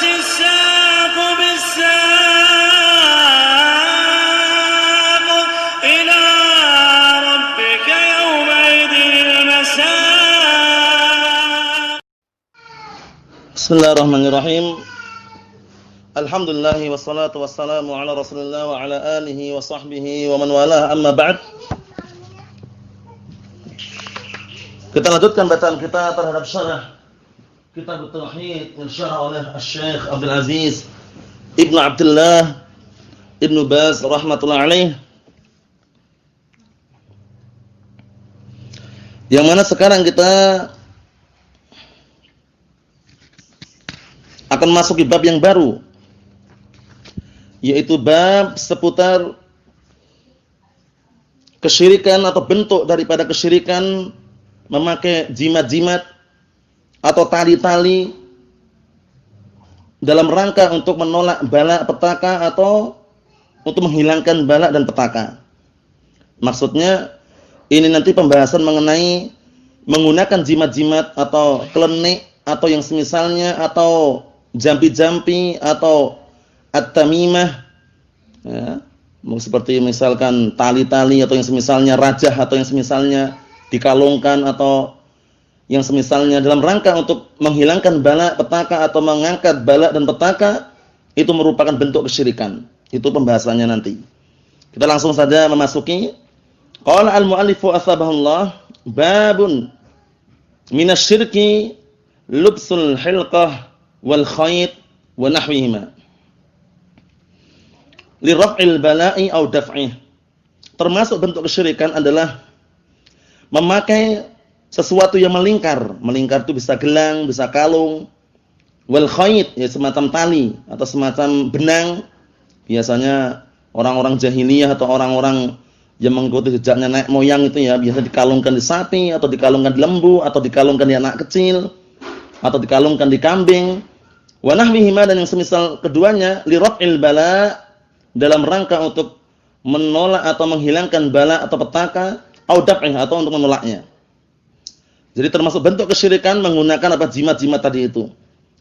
الساق بالساق إلى ربك يومئذ المساق. بسم الله الرحمن الرحيم. Alhamdulillah wassalatu wassalamu ala Rasulillah wa ala alihi wa sahbihi wa man walah, amma ba'd. Kita lanjutkan bacaan kita terhadap syarah Kitab Tauhid yang syarah oleh Syekh Abdul Aziz Ibnu Abdullah Ibnu Baz rahmatullah alaih. Yang mana sekarang kita akan masuk di bab yang baru, yaitu bab seputar kesyirikan atau bentuk daripada kesyirikan memakai jimat-jimat atau tali-tali dalam rangka untuk menolak bala petaka atau untuk menghilangkan bala dan petaka. Maksudnya ini nanti pembahasan mengenai menggunakan jimat-jimat atau klenik atau yang semisalnya atau jampi-jampi atau at-tamimah, ya, seperti misalkan tali-tali atau yang semisalnya, rajah atau yang semisalnya, dikalungkan atau yang semisalnya dalam rangka untuk menghilangkan bala petaka atau mengangkat bala dan petaka, itu merupakan bentuk kesyirikan. Itu pembahasannya nanti. Kita langsung saja memasuki. Qala al-mu'allifu asbahullah, babun minasyirki lubsul hilqah wal khayt wa nahwihima li raf'il bala'i aw daf'ih. Termasuk bentuk kesyirikan adalah memakai sesuatu yang melingkar. Melingkar itu bisa gelang, bisa kalung. Wal khayt, ya semacam tali atau semacam benang. Biasanya orang-orang jahiliyah atau orang-orang yang mengikuti jejaknya nenek moyang itu ya, biasa dikalungkan di sapi atau dikalungkan di lembu atau dikalungkan di anak kecil atau dikalungkan di kambing. Wa nahwihima, dan yang semisal keduanya, li raf'il bala, dalam rangka untuk menolak atau menghilangkan bala atau petaka, au daf'ih, atau untuk menolaknya. Jadi termasuk bentuk kesyirikan menggunakan apa, jimat-jimat tadi itu.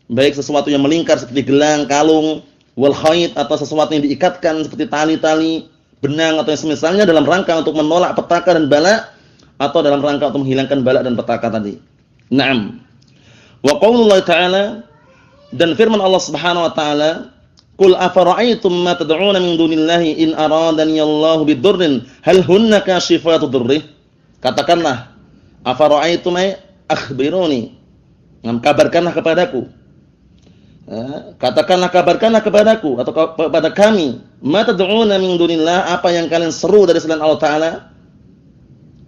Baik sesuatu yang melingkar seperti gelang, kalung, wal khayt, atau sesuatu yang diikatkan seperti tali-tali, benang atau yang semisalnya dalam rangka untuk menolak petaka dan bala, atau dalam rangka untuk menghilangkan bala dan petaka tadi. Naam. Wa qaulullah ta'ala, dan firman Allah Subhanahu wa taala, qul afara'aytum ma tad'una min dunillahi in aradani Allahu bidurrin hal hunna kashifatu durrih. Katakanlah, afara'aytum, ay akhbiruni, kabarkanlah kepadaku. Katakanlah, kabarkanlah kepadaku atau kepada kami, ma tad'una min dunillah, apa yang kalian seru dari selain Allah taala.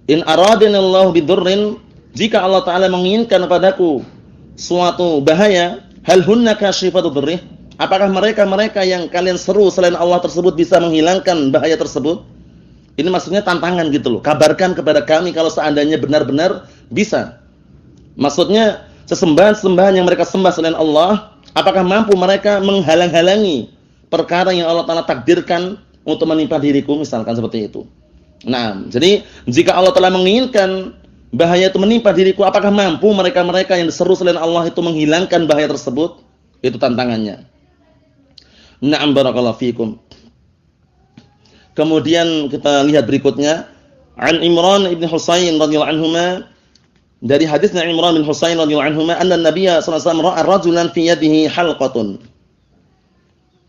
In aradani Allahu bidurrin, jika Allah taala menginginkan kepadaku suatu bahaya, hal hunna kashifatu durrih, apakah mereka yang kalian seru selain Allah tersebut bisa menghilangkan bahaya tersebut? Ini maksudnya tantangan gitu loh. Kabarkan kepada kami kalau seandainya benar-benar bisa. Maksudnya sesembahan-sembahan yang mereka sembah selain Allah, apakah mampu mereka menghalang-halangi perkara yang Allah Ta'ala takdirkan untuk menimpa diriku, misalkan seperti itu. Nah, jadi jika Allah Ta'ala menginginkan bahaya itu menimpa diriku, apakah mampu mereka-mereka yang diseru selain Allah itu menghilangkan bahaya tersebut? Itu tantangannya. Na'am, barakallahu fikum. Kemudian kita lihat berikutnya, an Imran ibn Husain radhiyallahu anhuma, dari hadisnya Imran bin Husain radhiyallahu anhuma, anna Nabiyya sallallahu alaihi wasallam ra'a rajulan fi yadihi halqatun.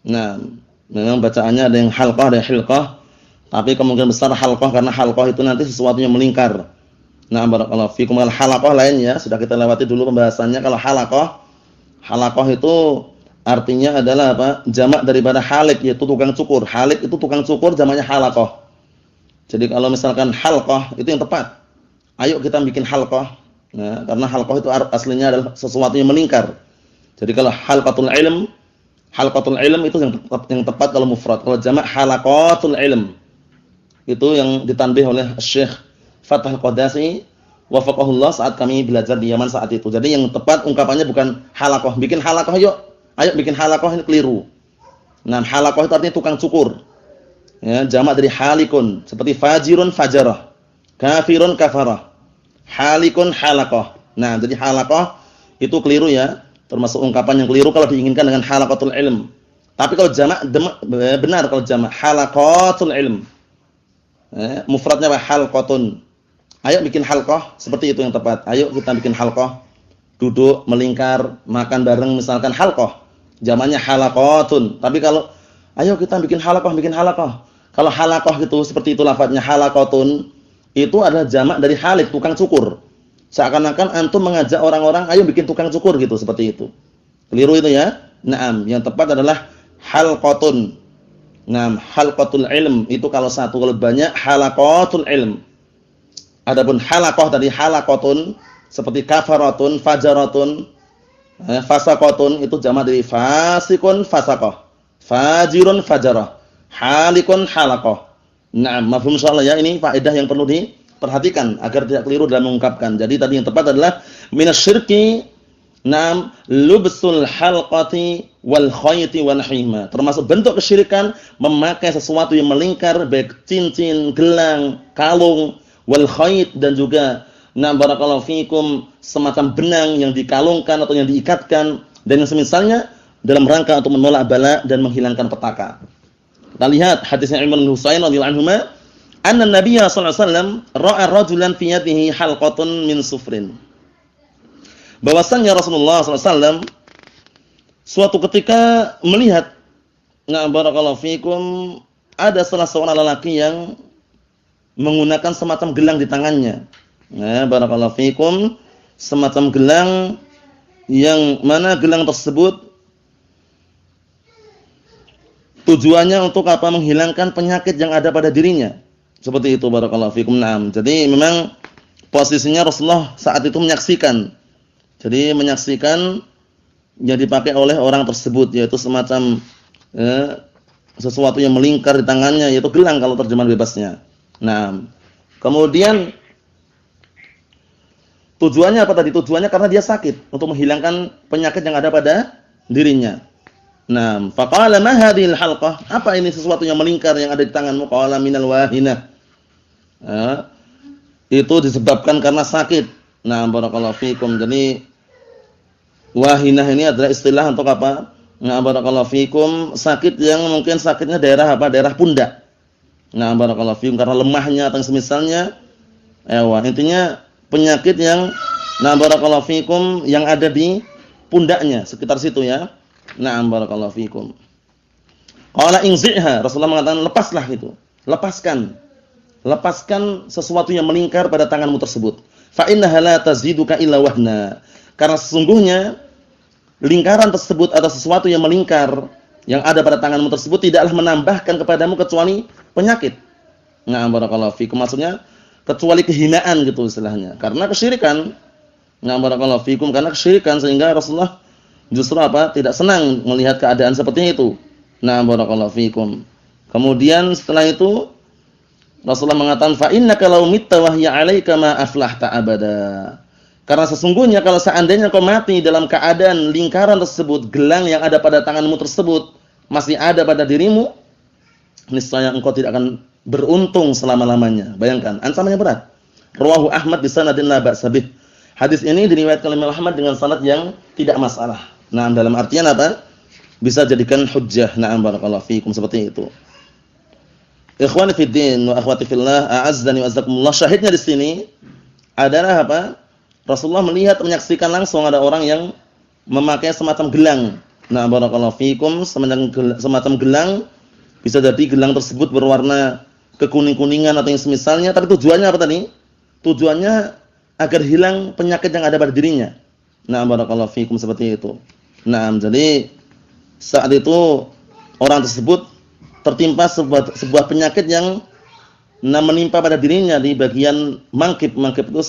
Nah, memang bacaannya ada yang halqah, ada yang hilqah, tapi kemungkinan besar halqah karena halqah itu nanti sesuatu yang melingkar. Nah, barakallahu fikum. Kalau halaqah lain ya, sudah kita lewati dulu pembahasannya. Kalau halaqah itu artinya adalah apa? Jamak daripada halik, yaitu tukang cukur. Halik itu tukang cukur, jamaknya halaqah. Jadi kalau misalkan halqah itu yang tepat. Ayo kita bikin halqah. Nah, karena halqah itu aslinya adalah sesuatu yang melingkar. Jadi kalau halqatul ilm itu yang tepat kalau mufrad. Kalau jamak halaqatul ilm, itu yang ditanbih oleh Syekh Fathul Qadasi wafaqahullah saat kami belajar di Yaman saat itu. Jadi yang tepat ungkapannya bukan halaqah. Bikin halaqah yuk. Ayo bikin halaqah, ini keliru. Nah, halaqah itu artinya tukang cukur. Ya, jamak dari halikun, seperti fajirun fajarah, kafirun kafarah. Halikun halaqah. Nah, jadi halaqah itu keliru ya. Termasuk ungkapan yang keliru kalau diinginkan dengan halaqatul ilm. Tapi kalau jamak benar kalau jamak halaqatul ilm. Mufradnya apa? Halqatun. Ayo bikin halqah, seperti itu yang tepat. Ayo kita bikin halqah. Duduk, melingkar, makan bareng misalkan halqah. Jamaknya halaqatun. Tapi kalau ayo kita bikin halaqah, bikin halaqah. Kalau halaqah gitu seperti itu lafadznya halaqatun, itu adalah jamak dari halik, tukang cukur. Seakan-akan antum mengajak orang-orang ayo bikin tukang cukur gitu, seperti itu. Keliru itu ya. Naam, yang tepat adalah halqatun. Naam, halqatul ilm itu kalau satu, kalau banyak halaqatul ilm. Adapun halaqah tadi halaqatun seperti kafaratun, fajaratun, fasaqatun itu jamak dari fasikun, fasaqah, fajirun, fajarah, halikun, halaqah. Naam, mafhum insyaallah ya, ini faedah yang perlu diperhatikan agar tidak keliru dalam mengungkapkan. Jadi tadi yang tepat adalah minasyirki naam lubsul halqati wal khayti wal hima. Termasuk bentuk kesyirikan memakai sesuatu yang melingkar baik cincin, gelang, kalung, wal khayt dan juga na barakallahu fikum semacam benang yang dikalungkan atau yang diikatkan dan yang semisalnya dalam rangka untuk menolak bala dan menghilangkan petaka. Kita lihat hadisnya Imran bin Husain radhiyallahu anhuma, anna Nabiyya sallallahu alaihi wasallam ra'a rajulan fi yadihi halqatun min sufrin. Bahwasannya Rasulullah sallallahu alaihi wasallam suatu ketika melihat na barakallahu fikum ada salah seorang lelaki yang menggunakan semacam gelang di tangannya. Nah, barakallahu fikum, semacam gelang yang mana gelang tersebut tujuannya untuk apa? Menghilangkan penyakit yang ada pada dirinya. Seperti itu barakallahu fikum. Naam. Jadi memang posisinya Rasulullah saat itu menyaksikan. Jadi menyaksikan yang dipakai oleh orang tersebut yaitu semacam sesuatu yang melingkar di tangannya yaitu gelang kalau terjemahan bebasnya. Nah, kemudian tujuannya apa tadi? Tujuannya karena dia sakit untuk menghilangkan penyakit yang ada pada dirinya. Nah, faqala ma hadhil halqah? Apa ini sesuatu yang melingkar yang ada di tanganmu? Qala minal wahinah. Itu disebabkan karena sakit. Nah, barakallahu fikum. Jadi wahinah ini adalah istilah untuk apa? Nah, barakallahu fikum, sakit yang mungkin sakitnya daerah apa? Daerah pundak. Nah, barakallahu fikum karena lemahnya atau semisalnya. Intinya penyakit yang nah barakallahu fikum yang ada di pundaknya, sekitar situ ya. Nah, barakallahu fikum. Qala inzi'ha, Rasulullah mengatakan lepaslah itu. Lepaskan. Lepaskan sesuatu yang melingkar pada tanganmu tersebut. Fa innaha la taziduka illa wahna. Karena sesungguhnya lingkaran tersebut atau sesuatu yang melingkar yang ada pada tanganmu tersebut tidaklah menambahkan kepadamu kecuali penyakit. Nah, barakallahu fikum, maksudnya kecuali kehinaan gitu istilahnya. Karena kesyirikan. Nah, barakallahu fikum, karena kesyirikan sehingga Rasulullah justru apa? Tidak senang melihat keadaan seperti itu. Nah, barakallahu fikum. Kemudian setelah itu Rasulullah mengatakan fa innaka law mitta wa hiya 'alaika ma aflahta abada. Karena sesungguhnya kalau seandainya kau mati dalam keadaan lingkaran tersebut, gelang yang ada pada tanganmu tersebut masih ada pada dirimu, niscaya engkau tidak akan beruntung selama-lamanya. Bayangkan, ancamannya berat. Rawahu Ahmad bi sanadin la ba'sa bih. Hadis ini diriwayatkan oleh Imam Ahmad dengan sanad yang tidak masalah. Nah, dalam artian apa? Bisa jadikan hujjah. Na'am barakallahu fikum, seperti itu. Ikhwani fid din wa akhwati fillah, a'azzani wa azzakumullah. Syahidnya di sini adalah apa? Rasulullah melihat, menyaksikan langsung ada orang yang memakai semacam gelang. Nah, barakallahu fikum, semacam gelang, bisa jadi gelang tersebut berwarna kekuning-kuningan atau yang semisalnya, tapi tujuannya apa tadi? Tujuannya agar hilang penyakit yang ada pada dirinya. Nah, barakallahu fikum, seperti itu. Nah, jadi saat itu orang tersebut tertimpa sebuah penyakit yang menimpa pada dirinya di bagian mangkib. Mangkib itu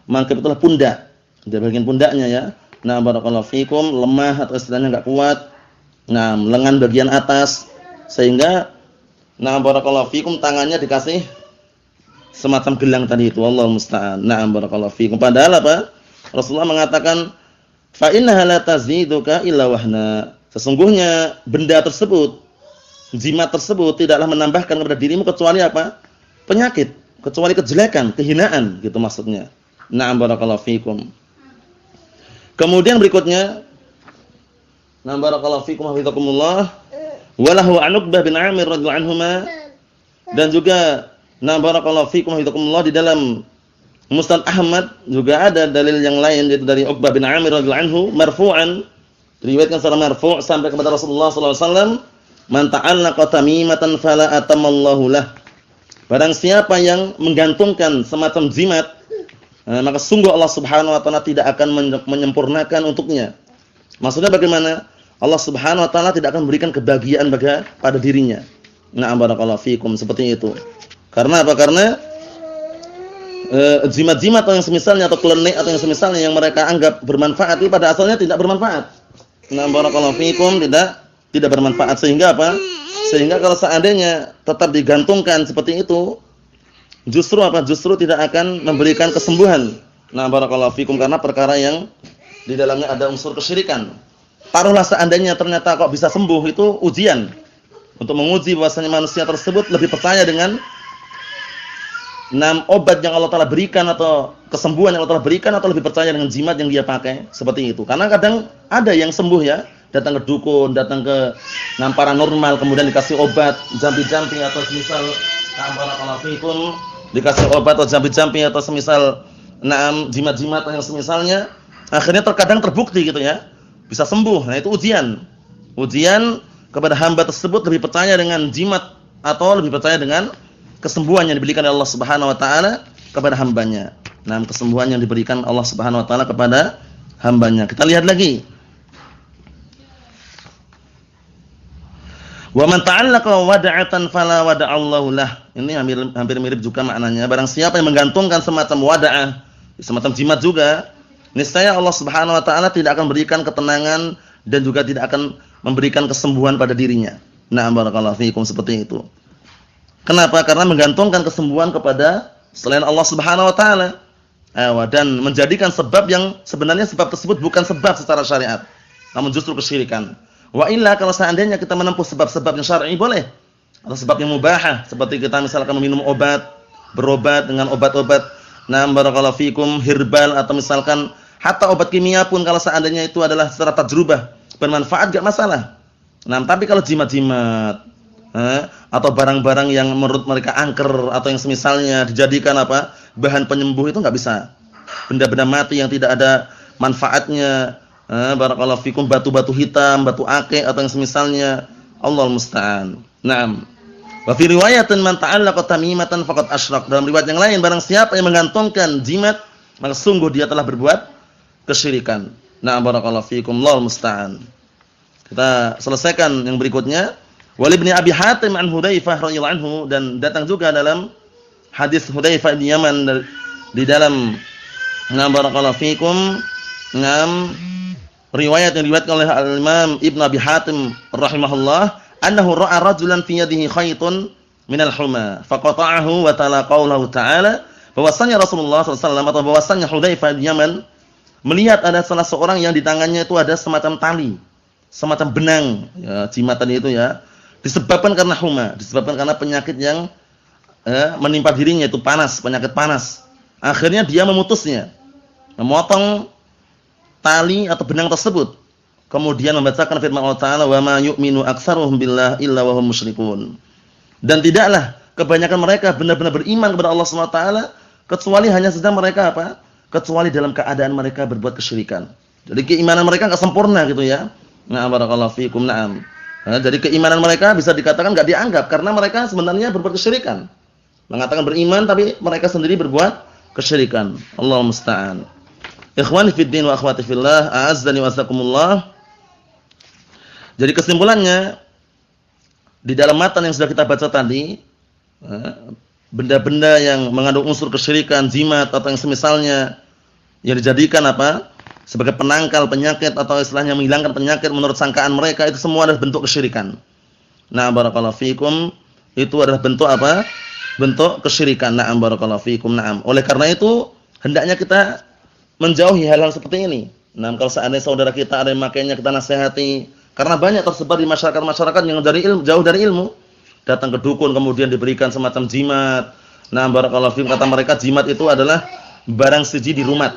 mangkib itulah pundak. Di bagian pundaknya ya. Nah, barakallahu fikum, lemah atau istilahnya enggak kuat. Nah, lengan bagian atas sehingga nah barakallahu fikum tangannya dikasih semacam gelang tadi itu, wallahu musta'an. Nah, barakallahu fikum. Padahal apa? Rasulullah mengatakan fa innaha la taziduka illa wahna. Sesungguhnya benda tersebut, jimat tersebut tidaklah menambahkan kepada dirimu kecuali apa? Penyakit, kecuali kejelekan, kehinaan gitu maksudnya. Na'am barakallahu fikum. Kemudian berikutnya Nah, barakallahu fikum hafizakumullah. Walahu an Uqbah bin Amir radhiyallahu anhuma, dan juga nah barakallahu fikum hafizakumullah di dalam Musnad Ahmad juga ada dalil yang lain, yaitu dari Uqbah bin Amir radhiyallahu anhu marfu'an, diriwayatkan secara marfu' sampai kepada Rasulullah sallallahu alaihi wasallam, man ta'allaqa tamimatan fala atamallahu lah. Barang siapa yang menggantungkan semacam jimat, maka sungguh Allah Subhanahu wa taala tidak akan menyempurnakan untuknya. Maksudnya bagaimana? Allah Subhanahu wa taala tidak akan memberikan kebahagiaan pada dirinya. Na'am barakallahu fikum, seperti itu. Karena apa? Karena jimat-jimat atau yang semisalnya atau klenik atau yang semisalnya yang mereka anggap bermanfaat itu pada asalnya tidak bermanfaat. Na'am barakallahu fikum, tidak bermanfaat, sehingga apa? Sehingga kalau seandainya tetap digantungkan seperti itu, justru apa? Justru tidak akan memberikan kesembuhan. Nah, barakallahu fikum, karena perkara yang di dalamnya ada unsur kesyirikan. Taruhlah seandainya ternyata kok bisa sembuh, itu ujian untuk menguji bahwasanya manusia tersebut lebih percaya dengan obat yang Allah Taala berikan atau kesembuhan yang Allah Taala berikan, atau lebih percaya dengan jimat yang dia pakai, seperti itu. Karena kadang ada yang sembuh ya, datang ke dukun, datang ke paranormal, kemudian dikasih obat jampi-jampi atau semisal barakallahu fikum, dikasih obat atau jampi-jampi atau semisal jimat-jimat yang semisalnya, akhirnya terkadang terbukti gitu ya, bisa sembuh. Nah, itu ujian kepada hamba tersebut lebih percaya dengan jimat atau lebih percaya dengan kesembuhan yang diberikan oleh Allah Subhanahu wa taala kepada hambanya. Nah, kesembuhan yang diberikan Allah Subhanahu wa taala kepada hambanya. Kita lihat lagi. Wa man ta'allaqa wada'atan fala wada'allahu lah. Ini hampir mirip juga maknanya. Barang siapa yang menggantungkan semacam wada'ah, semacam jimat juga, niscaya Allah Subhanahu wa taala tidak akan berikan ketenangan dan juga tidak akan memberikan kesembuhan pada dirinya. Nah, barakallahu fiikum, seperti itu. Kenapa? Karena menggantungkan kesembuhan kepada selain Allah Subhanahu wa taala. Dan menjadikan sebab yang sebenarnya sebab tersebut bukan sebab secara syariat, namun justru kesyirikan. Wa illa, kalau seandainya kita menempuh sebab-sebab yang syar'i boleh, atau sebab yang mubahah, seperti kita misalkan meminum obat, berobat dengan obat-obat barakallahu fikum herbal, atau misalkan hatta obat kimia pun kalau seandainya itu adalah secara tajrubah bermanfaat, enggak masalah. Tapi kalau jimat-jimat atau barang-barang yang menurut mereka angker atau yang semisalnya dijadikan bahan penyembuh, itu enggak bisa. Benda-benda mati yang tidak ada manfaatnya, barakallahu fikum, batu-batu hitam, batu akik atau yang semisalnya, Allahul musta'an. Naam. Wa fi riwayatin man ta'allaqa tamimatan faqad asyrak. Dalam riwayat yang lain, barang siapa yang menggantungkan jimat, maka sungguh dia telah berbuat kesyirikan. Naam, barakallahu fikum, Allahul musta'an. Kita selesaikan yang berikutnya. Wal ibni Abi Hatim an Hudzaifah radhiyallahu anhu, dan datang juga dalam hadis Hudzaifah bin Yaman di dalam barakallahu fikum riwayat yang diriwayatkan oleh Al-Imam Ibnu Abi Hatim rahimahullah, annahu ra'a rajulan fi yadihi khaytun minal huma faqata'ahu wa tala qaulahu ta'ala, bahwasanya Rasulullah SAW atau bahwasanya Hudzaifah bin Yaman melihat ada salah seorang yang di tangannya itu ada semacam tali, semacam benang ya, jimatan itu ya, disebabkan karena huma, disebabkan karena penyakit yang menimpa dirinya, itu panas, penyakit panas. Akhirnya dia memutusnya, memotong tali atau benang tersebut, kemudian membacakan firman Allah Ta'ala, wa ma yu'minu aktsaruhum billahi illa wa hum musyrikun. Dan tidaklah kebanyakan mereka benar-benar beriman kepada Allah Subhanahu wa taala kecuali hanya saja mereka kecuali dalam keadaan mereka berbuat kesyirikan. Jadi keimanan mereka enggak sempurna gitu ya. Nah, barakallahu fikum. Naam. Jadi keimanan mereka bisa dikatakan enggak dianggap karena mereka sebenarnya berbuat kesyirikan. Mengatakan beriman tapi mereka sendiri berbuat kesyirikan. Allahul musta'an. Ikhwani fid din wa akhwati fillah, a'azzani wa azakumullah. Jadi kesimpulannya, di dalam matan yang sudah kita baca tadi, benda-benda yang mengandung unsur kesyirikan, jimat atau yang semisalnya, yang dijadikan sebagai penangkal penyakit atau istilahnya menghilangkan penyakit menurut sangkaan mereka, itu semua adalah bentuk kesyirikan. Nah, barakallahu fikum, itu adalah bentuk bentuk kesyirikan. Na'am, barakallahu fikum. Na'am. Oleh karena itu, hendaknya kita menjauhi hal-hal seperti ini. Nah, kalau seandainya saudara kita ada yang makainya, kita nasihati, karena banyak tersebar di masyarakat yang jauh dari ilmu, datang ke dukun kemudian diberikan semacam jimat. Nah, barakallahu fikum, kata mereka jimat itu adalah barang suci di rumah.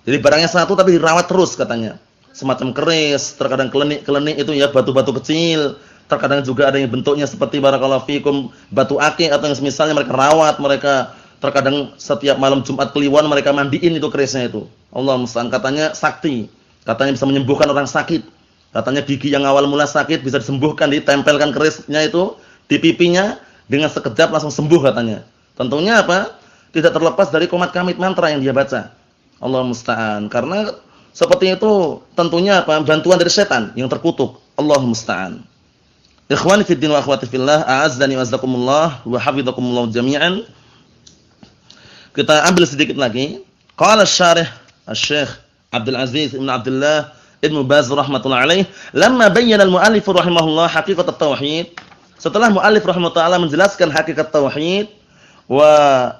Jadi barangnya satu tapi dirawat terus katanya. semacam keris, terkadang kelenik-kelenik itu ya batu-batu kecil, terkadang juga ada yang bentuknya seperti barakallahu fikum batu akik atau yang semisalnya mereka rawat, mereka terkadang setiap malam Jumat Kliwon mereka mandiin itu kerisnya itu. Allah musta'an, katanya sakti, katanya bisa menyembuhkan orang sakit. Katanya gigi yang awal mula sakit bisa disembuhkan, ditempelkan kerisnya itu di pipinya dengan sekejap langsung sembuh katanya. Tentunya apa? Tidak terlepas dari komat kamit mantra yang dia baca. Allah musta'an. Karena seperti itu tentunya apa? Bantuan dari setan yang terkutuk. Allah musta'an. Ikhwani fid din wa akhwati fillah, a'azzani wa azzakumullah wa hafidhakumullah jami'an. Kita ambil sedikit lagi. Qala asy-syarih Asy-Syaikh Abdul Aziz Ibn Abdullah Ibn Baz rahmatullah alaih, lamma bayyana al-mu'allif rahimahullah haqiqat at-tauhid. Setelah mu'allif rahimahullah menjelaskan hakikat tauhid wa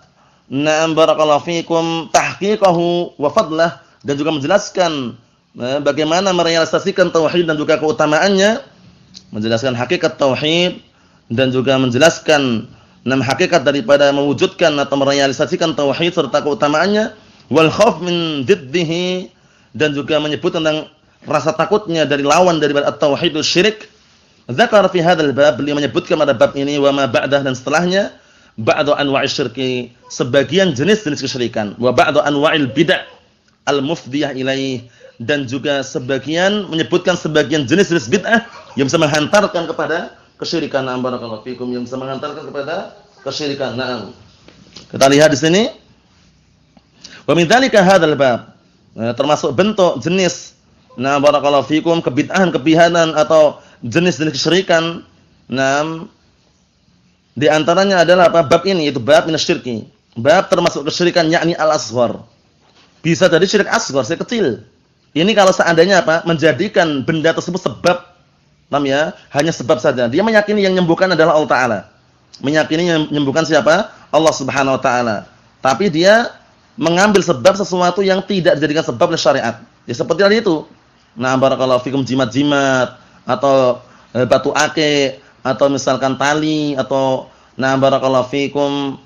na'am barakallahu fikum tahqiqahu wa fadlah, dan juga menjelaskan bagaimana merealisasikan tauhid dan juga keutamaannya, menjelaskan hakikat tauhid dan juga menjelaskan hakikat daripada mewujudkan atau merealisasikan tauhid serta keutamaannya, wal khauf min diddihi, dan juga menyebut tentang rasa takutnya dari lawan daripada at-tauhidus syirik. Dzakar fi hadzal bab, beliau menyebutkan pada bab ini wa ma ba'dah, dan setelahnya ba'du anwa'i syirki, sebagian jenis-jenis kesyirikan, wa ba'du anwa'il bid'ah al-mufdiyah ilaih, dan juga sebagian menyebutkan sebagian jenis-jenis bid'ah yang bisa menghantarkan kepada kesyirikan. Na'am barakallahu fikum, yang bisa menghantarkan kepada kesyirikan. Na'am. Kita lihat di sini. Wa min dzalika hadzal bab, termasuk bentuk jenis na'am barakallahu fikum kebid'ahan, kebihanan atau jenis-jenis kesyirikan. Na'am. Di antaranya adalah apa? Bab ini, yaitu bab minasyirki. Bab termasuk kesyirikan yakni al-asghar. Bisa jadi syirik asghar, syirik kecil. Ini kalau seandainya apa? Menjadikan benda tersebut sebab, paham ya? Hanya sebab saja. Dia meyakini yang menyembuhkan adalah Allah Ta'ala. Meyakini yang menyembuhkan siapa? Allah Subhanahu wa taala. Tapi dia mengambil sebab sesuatu yang tidak dijadikan sebab oleh syariat. Ya seperti tadi itu. Nah, barakallahu fikum jimat-jimat atau batu akik atau misalkan tali atau barakallahu fikum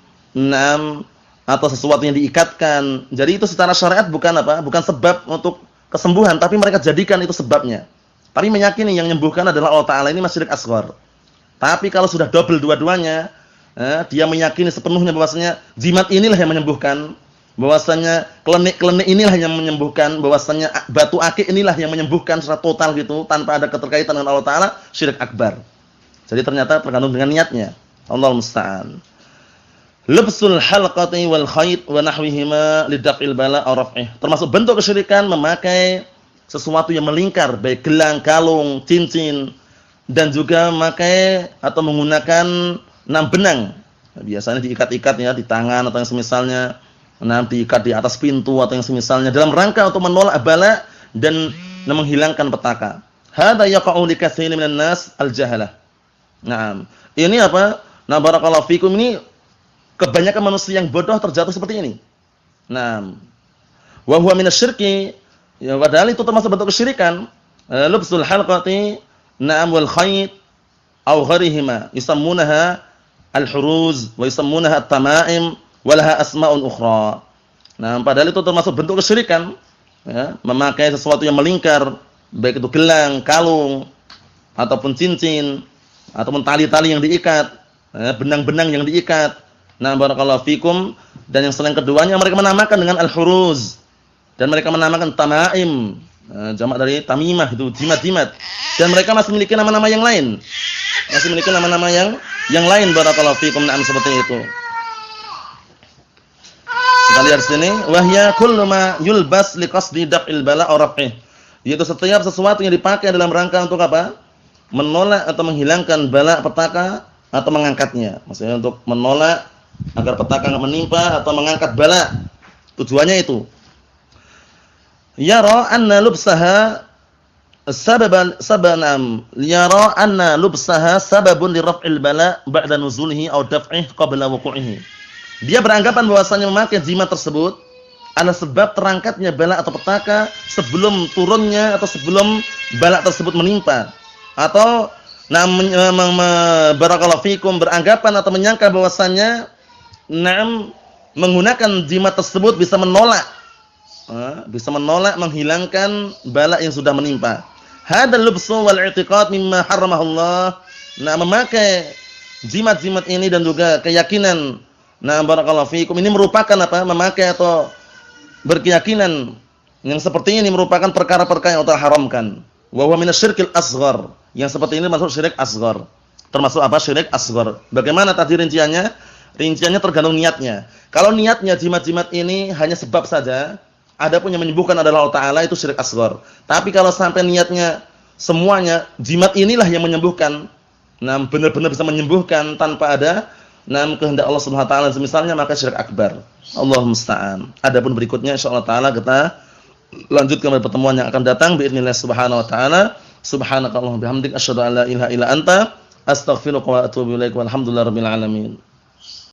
atau sesuatu yang diikatkan. Jadi itu secara syariat bukan apa? Bukan sebab untuk kesembuhan, tapi mereka jadikan itu sebabnya. Tapi meyakini yang menyembuhkan adalah Allah Ta'ala, ini masyirik asghar. Tapi kalau sudah double dua-duanya, dia meyakini sepenuhnya bahwasanya jimat inilah yang menyembuhkan, bahwasanya klenik-klenik inilah yang menyembuhkan, bahwasanya batu akik inilah yang menyembuhkan secara total gitu, tanpa ada keterkaitan dengan Allah Ta'ala, syirik akbar. Jadi ternyata tergantung dengan niatnya. Allahu musta'an. Lubsul halqati wal khayt wa nahwihima lidaf'il bala aw raf'ih. Termasuk bentuk kesyirikan memakai sesuatu yang melingkar, baik gelang, kalung, cincin, dan juga memakai atau menggunakan benang. Biasanya diikat-ikat ya di tangan atau yang semisalnya, diikat di atas pintu atau yang semisalnya dalam rangka untuk menolak bala dan menghilangkan petaka. Hadza yaqa'u li katsirin minan nas al-jahalah. Nah, ini apa? Nah, barakallahu fikum, ini kebanyakan manusia yang bodoh terjatuh seperti ini. Nah, wa huwa minasyirki, ya padahal itu termasuk bentuk kesyirikan. Lubsul halqati wal khayt aw gharihima yusammunaha al-huruz wa yusammunaha at-tama'im wa laha asma'un ukhra. Nah, padahal itu termasuk bentuk kesyirikan, ya, memakai sesuatu yang melingkar, baik itu gelang, kalung ataupun cincin ataupun tali-tali yang diikat, benang-benang yang diikat. Nah, barakallahu fikum, dan yang selain keduanya mereka menamakan dengan al-huruz dan mereka menamakan tama'im, jamak dari tamimah, itu jimat-jimat, dan mereka masih memiliki nama-nama yang lain. Masih memiliki nama-nama yang lain, barakallahu fikum. Nah, seperti itu. Kita lihat sini, wahya kullu ma yulbas liqasdi daf'il bala aw raf'ih. Yaitu setiap sesuatu yang dipakai dalam rangka untuk apa? Menolak atau menghilangkan bala, petaka, atau mengangkatnya. Maksudnya untuk menolak agar petaka enggak menimpa atau mengangkat bala. Tujuannya itu. Yara anna lubsaha yara anna lubsaha sababun li raf'il bala ba'da nuzulihi aw daf'ih qabla wuqu'ihi. Dia beranggapan bahwasanya memakai jimat tersebut adalah sebab terangkatnya bala atau petaka sebelum turunnya atau sebelum bala tersebut menimpa. Atau barakallahu fikum, beranggapan atau menyangka bahwasanya menggunakan jimat tersebut bisa menolak bisa menolak, menghilangkan bala yang sudah menimpa. Hadzal lubsu wal i'tiqad mimma harramahullah. Nah, memakai jimat-jimat ini dan juga keyakinan, nah barakallahu fikum, ini merupakan apa? Memakai atau berkeyakinan yang seperti ini merupakan perkara-perkara yang Allah haramkan. Wa huwa minasyirkil asghar. Yang seperti ini masuk syirik asghar. Termasuk apa? Syirik asghar. Bagaimana tadi rinciannya? Rinciannya tergantung niatnya. Kalau niatnya jimat-jimat ini hanya sebab saja, adapun yang menyembuhkan adalah Allah Ta'ala, itu syirik asghar. Tapi kalau sampai niatnya semuanya jimat inilah yang menyembuhkan, nah benar-benar bisa menyembuhkan tanpa ada kehendak Allah Subhanahu wa taala semisalnya, maka syirik akbar. Allahumma musta'an. Adapun berikutnya insyaallah taala kita lanjutkan pada pertemuan yang akan datang باذنillah subhanahu wa taala. Subhanakallahumma bihamdika asyhadu an la ilaha illa anta astaghfiruka wa atubu ilaik. Walhamdulillahirabbil alamin.